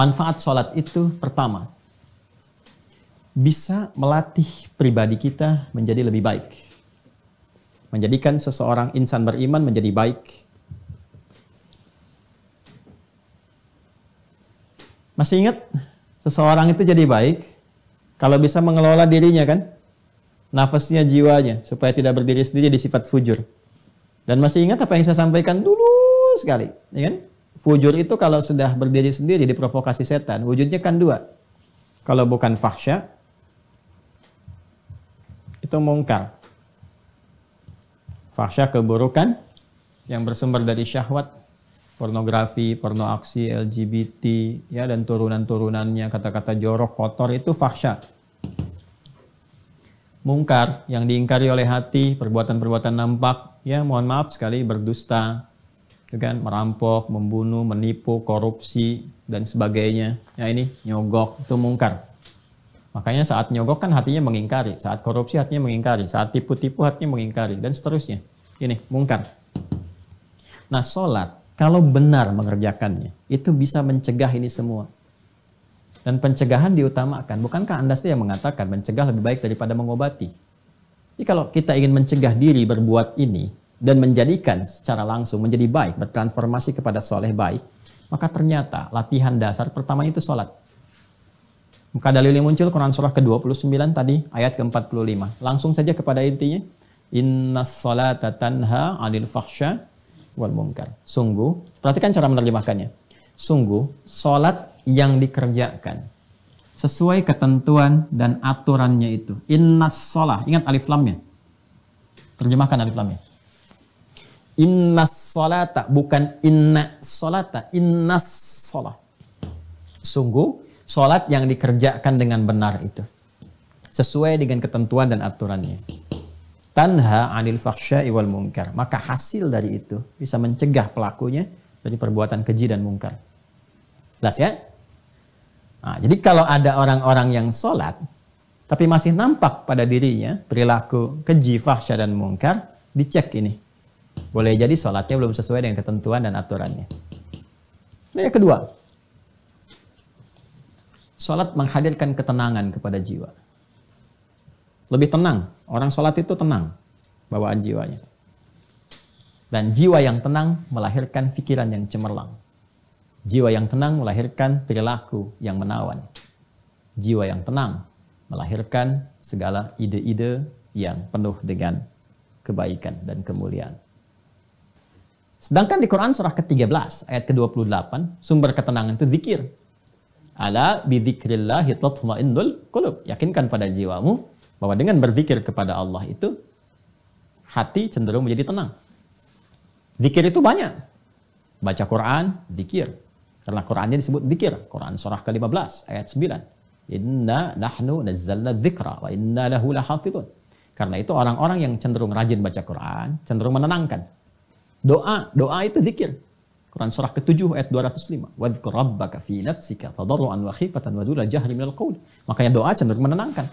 Manfaat sholat itu pertama, bisa melatih pribadi kita menjadi lebih baik. Menjadikan seseorang insan beriman menjadi baik. Masih ingat seseorang itu jadi baik kalau bisa mengelola dirinya kan? Nafasnya, jiwanya, supaya tidak berdiri sendiri di sifat fujur. Dan masih ingat apa yang saya sampaikan dulu sekali, ya kan? Fujur itu kalau sudah berdiri sendiri diprovokasi setan, wujudnya kan dua. Kalau bukan fahsya, itu mungkar. Fahsya keburukan yang bersumber dari syahwat, pornografi, porno aksi, LGBT, ya, dan turunan-turunannya, kata-kata jorok, kotor, itu fahsya. Mungkar yang diingkari oleh hati, perbuatan-perbuatan nampak, ya mohon maaf sekali, berdusta, kan, merampok, membunuh, menipu, korupsi, dan sebagainya. Ya ini nyogok, itu mungkar. Makanya saat nyogok kan hatinya mengingkari, saat korupsi hatinya mengingkari, saat tipu-tipu hatinya mengingkari, dan seterusnya. Ini mungkar. Nah, sholat kalau benar mengerjakannya, itu bisa mencegah ini semua. Dan pencegahan diutamakan. Bukankah Anda sendiri yang mengatakan mencegah lebih baik daripada mengobati? Jadi kalau kita ingin mencegah diri berbuat ini, dan menjadikan secara langsung menjadi baik, bertransformasi kepada soleh baik, maka ternyata latihan dasar pertama itu sholat. Maka dalil yang muncul Quran surah ke-29 tadi, ayat ke-45. Langsung saja kepada intinya. Innas sholata tanha 'anil fahsya wal munkar. Sungguh, perhatikan cara menerjemahkannya. Sungguh, sholat yang dikerjakan sesuai ketentuan dan aturannya itu. Innas sholah, ingat alif lamnya. Terjemahkan alif lamnya. Innas sholata, bukan inna sholata, innas sholah. Sungguh, sholat yang dikerjakan dengan benar itu sesuai dengan ketentuan dan aturannya. Tanha 'anil fahsya'i wal munkar. Maka hasil dari itu bisa mencegah pelakunya dari perbuatan keji dan munkar. Jelas ya? Nah, jadi kalau ada orang-orang yang sholat tapi masih nampak pada dirinya perilaku keji, fahsya, dan munkar, dicek ini. Boleh jadi sholatnya belum sesuai dengan ketentuan dan aturannya. Nah, yang kedua, sholat menghadirkan ketenangan kepada jiwa. Lebih tenang. Orang sholat itu tenang bawaan jiwanya. Dan jiwa yang tenang melahirkan pikiran yang cemerlang. Jiwa yang tenang melahirkan perilaku yang menawan. Jiwa yang tenang melahirkan segala ide-ide yang penuh dengan kebaikan dan kemuliaan. Sedangkan di Quran surah ke-13 ayat ke-28, sumber ketenangan itu zikir. Ala bidzikrillahi tatma'innul qulub. Yakinkan pada jiwamu bahwa dengan berzikir kepada Allah itu hati cenderung menjadi tenang. Zikir itu banyak. Baca Quran, zikir. Karena Qurannya disebut zikir. Quran surah ke-15 ayat 9. Inna nahnu nazzalna dzikra wa inna lahu lahafidun. Karena itu orang-orang yang cenderung rajin baca Quran, cenderung menenangkan. Doa itu zikir. Quran surah ke-7 ayat 205. Wadhkur rabbaka fi nafsika tadarruan wa khifatan wa duna jahri minal qaul. Makanya doa cenderung menenangkan.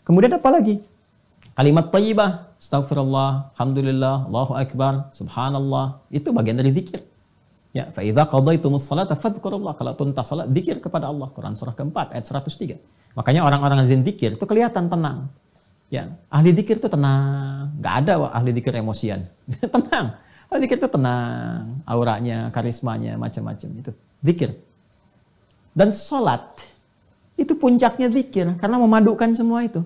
Kemudian apa lagi? Kalimat thayyibah, astaghfirullah, alhamdulillah, Allahu akbar, subhanallah, itu bagian dari zikir. Ya, fa idza qadaytumus salata fadhkurullah. Kalau tuntas salat, zikir kepada Allah. Quran surah ke-4 ayat 103. Makanya orang-orang yang zikir itu kelihatan tenang. Ya, ahli zikir itu tenang. Enggak ada ahli zikir emosian. Tenang. Ahli zikir itu tenang, auranya, karismanya, macam-macam itu. Zikir. Dan salat itu puncaknya zikir karena memadukan semua itu.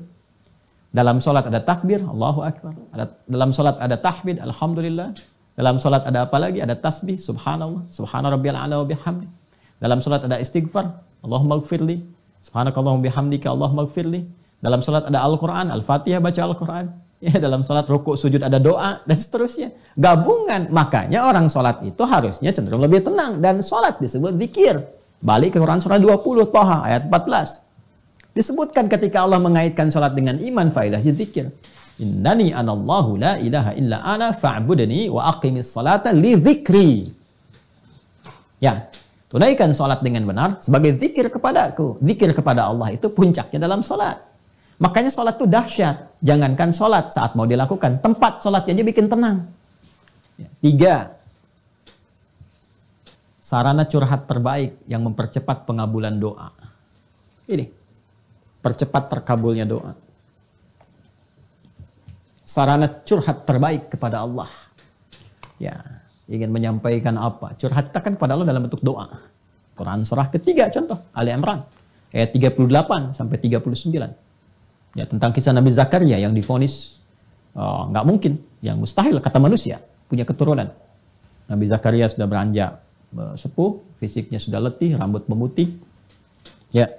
Dalam salat ada takbir, Allahu akbar. Dalam salat ada tahmid, alhamdulillah. Dalam salat ada apa lagi? Ada tasbih, subhanallah, subhana rabbiyal a'la wa bihamdi. Dalam salat ada istighfar, Allahumma ighfirli, subhanakallahumma bihamdika, Allahumma ighfirli. Dalam salat ada Al-Qur'an, Al-Fatihah, baca Al-Qur'an. Ya, dalam salat rukuk, sujud ada doa dan seterusnya. Gabungan. Makanya orang salat itu harusnya cenderung lebih tenang dan salat disebut zikir. Balik ke Quran surah 20 Thaha ayat 14. Disebutkan ketika Allah mengaitkan salat dengan iman, faedahnya zikir. Innani anallahu la ilaha illa ana fa'budni wa aqimis salata li dzikri. Ya, tunaikan salat dengan benar sebagai zikir kepadaku. Zikir kepada Allah itu puncaknya dalam salat. Makanya salat itu dahsyat. Jangankan salat saat mau dilakukan, tempat salatnya aja bikin tenang. Ya. 3. sarana curhat terbaik yang mempercepat pengabulan doa. Ini, percepat terkabulnya doa. Sarana curhat terbaik kepada Allah. Ya, ingin menyampaikan apa? Curhat kita kan kepada Allah dalam bentuk doa. Quran surah ketiga contoh, Ali Imran, ayat 38 sampai 39. Ya, tentang kisah Nabi Zakaria yang divonis nggak mungkin, yang mustahil kata manusia punya keturunan. Nabi Zakaria sudah beranjak sepuh, fisiknya sudah letih, rambut memutih. Ya,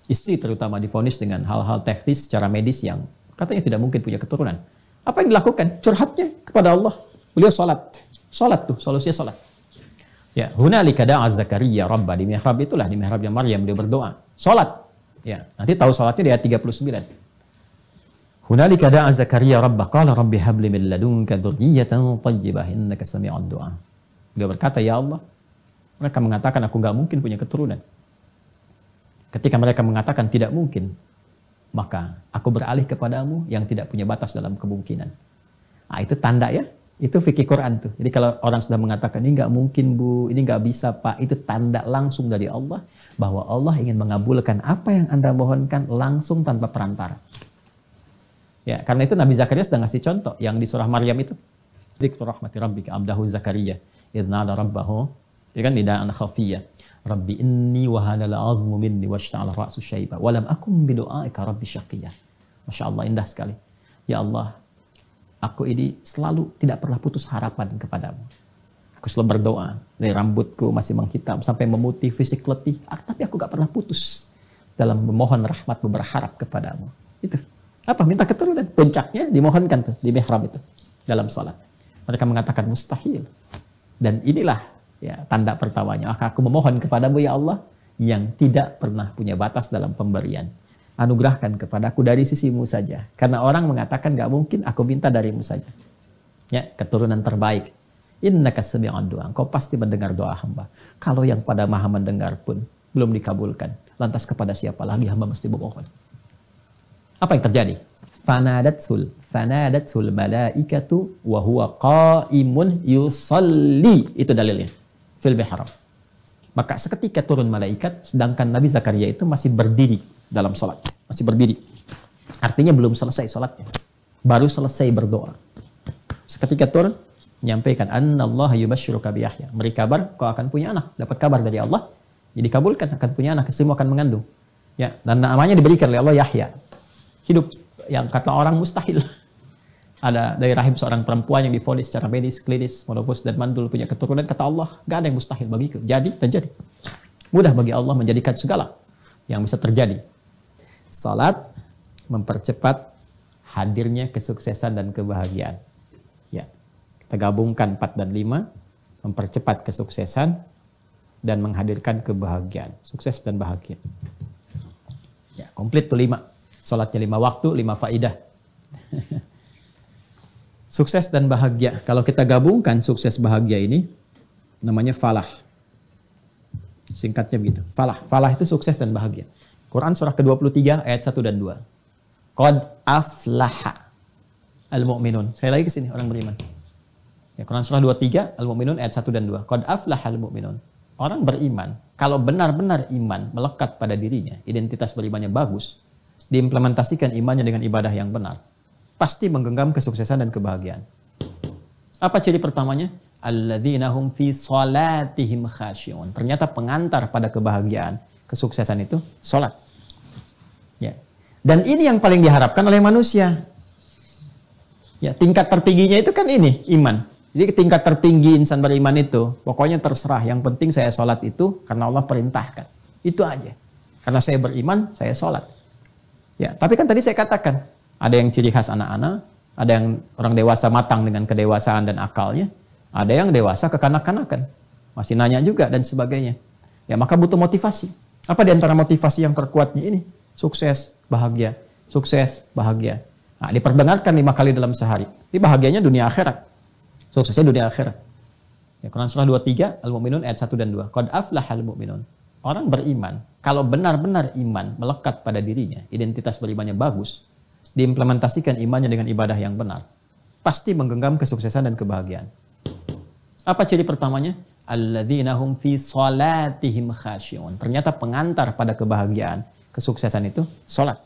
istri terutama divonis dengan hal-hal teknis secara medis yang katanya tidak mungkin punya keturunan. Apa yang dilakukan? Curhatnya kepada Allah. Beliau sholat. Sholat tuh, solusinya sholat. Ya, hunalika da'a Zakaria Rabba, di mihrab itulah, di mihrabnya Maryam beliau berdoa. Sholat. Ya, nanti tahu sholatnya di ayat 39. Hunalika da'a Zakaria Rabba, qala rabbi habli min ladunka dzurriyyatan thayyibah innaka sami'ud du'a. Beliau berkata, ya Allah, mereka mengatakan aku nggak mungkin punya keturunan. Ketika mereka mengatakan tidak mungkin, maka aku beralih kepadamu yang tidak punya batas dalam kemungkinan. Nah, itu tanda ya. Itu fikih Quran tuh. Jadi kalau orang sudah mengatakan ini nggak mungkin bu, ini nggak bisa pak, itu tanda langsung dari Allah bahwa Allah ingin mengabulkan apa yang Anda mohonkan langsung tanpa perantara. Ya, karena itu Nabi Zakaria sudah ngasih contoh yang di surah Maryam itu. Dzikru rahmati rabbika abdahu Zakaria idz nada rabbahu, ya kan, nidaan khafiyya. Rabbi inni wa hanal 'azmu minni washta'ala ra'su syaiba wa lam akum bi du'aika rabbi syaqiyya. Masya Allah, indah sekali. Ya Allah, aku ini selalu tidak pernah putus harapan kepadamu. Aku selalu berdoa, dari rambutku masih menghitam sampai memutih, fisik letih, tapi aku gak pernah putus dalam memohon rahmatmu, berharap kepadamu. Itu. Apa? Minta keturunan. Puncaknya dimohonkan tuh di mihrab itu dalam salat. Mereka mengatakan mustahil. Dan inilah ya tanda pertamanya. Maka aku memohon kepadamu ya Allah yang tidak pernah punya batas dalam pemberian. Anugerahkan kepadaku dari sisimu saja. Karena orang mengatakan gak mungkin, aku minta darimu saja. Ya, keturunan terbaik. Innaka sami'ud du'a. Engkau pasti mendengar doa hamba. Kalau yang pada maha mendengar pun belum dikabulkan, lantas kepada siapa lagi hamba mesti memohon? Apa yang terjadi? Fanadatsul malaikatu wa huwa qaimun yusalli. Itu dalilnya. Fil mihrab. Maka seketika turun malaikat, sedangkan Nabi Zakaria itu masih berdiri dalam sholat. Masih berdiri. Artinya belum selesai sholatnya. Baru selesai berdoa. Seketika turun, menyampaikan, Annallaha yubashshiruka bi Yahya. Beri kabar, kau akan punya anak. Dapat kabar dari Allah, jadi kabulkan, akan punya anak, istrimu akan mengandung. Ya, dan namanya diberikan oleh Allah Yahya. Hidup yang kata orang mustahil. Ada dari rahim seorang perempuan yang divonis secara medis, klinis, monofus dan mandul punya keturunan, kata Allah, gak ada yang mustahil bagiku. Jadi, terjadi. Mudah bagi Allah menjadikan segala yang bisa terjadi. Salat mempercepat hadirnya kesuksesan dan kebahagiaan. Ya, kita gabungkan 4 dan 5, mempercepat kesuksesan dan menghadirkan kebahagiaan. Sukses dan bahagia. Ya, komplit tuh 5. Salatnya 5 waktu, 5 faidah. Sukses dan bahagia. Kalau kita gabungkan sukses bahagia ini, namanya falah. Singkatnya begitu. Falah. Falah itu sukses dan bahagia. Quran surah ke-23 ayat 1 dan 2. Qad aflaha al-mu'minun. Saya lagi ke sini, orang beriman. Ya, Quran surah 23 al-mu'minun ayat 1 dan 2. Qad aflaha al-mu'minun. Orang beriman, kalau benar-benar iman melekat pada dirinya, identitas berimannya bagus, diimplementasikan imannya dengan ibadah yang benar, pasti menggenggam kesuksesan dan kebahagiaan. Apa ciri pertamanya? Alladzina hum fi salatihim khashi'un. Ternyata pengantar pada kebahagiaan, kesuksesan itu salat. Ya. Dan ini yang paling diharapkan oleh manusia. Ya, tingkat tertingginya itu kan ini, iman. Jadi tingkat tertinggi insan beriman itu, pokoknya terserah, yang penting saya salat itu karena Allah perintahkan. Itu aja. Karena saya beriman, saya salat. Ya, tapi kan tadi saya katakan, ada yang ciri khas anak-anak, ada yang orang dewasa matang dengan kedewasaan dan akalnya, ada yang dewasa kekanak-kanakan, masih nanya juga dan sebagainya. Ya, maka butuh motivasi. Apa di antara motivasi yang terkuatnya ini? Sukses, bahagia, sukses, bahagia. Nah, diperdengarkan 5 kali dalam sehari. Ini bahagianya dunia akhirat. Suksesnya dunia akhirat. Ya, Quran surah 23 Al-Mu'minun ayat 1 dan 2. Qad aflahal mu'minun. Orang beriman, kalau benar-benar iman melekat pada dirinya, identitas berimannya bagus, diimplementasikan imannya dengan ibadah yang benar, pasti menggenggam kesuksesan dan kebahagiaan. Apa ciri pertamanya? Alladzina hum fi salatihim khasyi'un. Ternyata pengantar pada kebahagiaan, kesuksesan itu salat.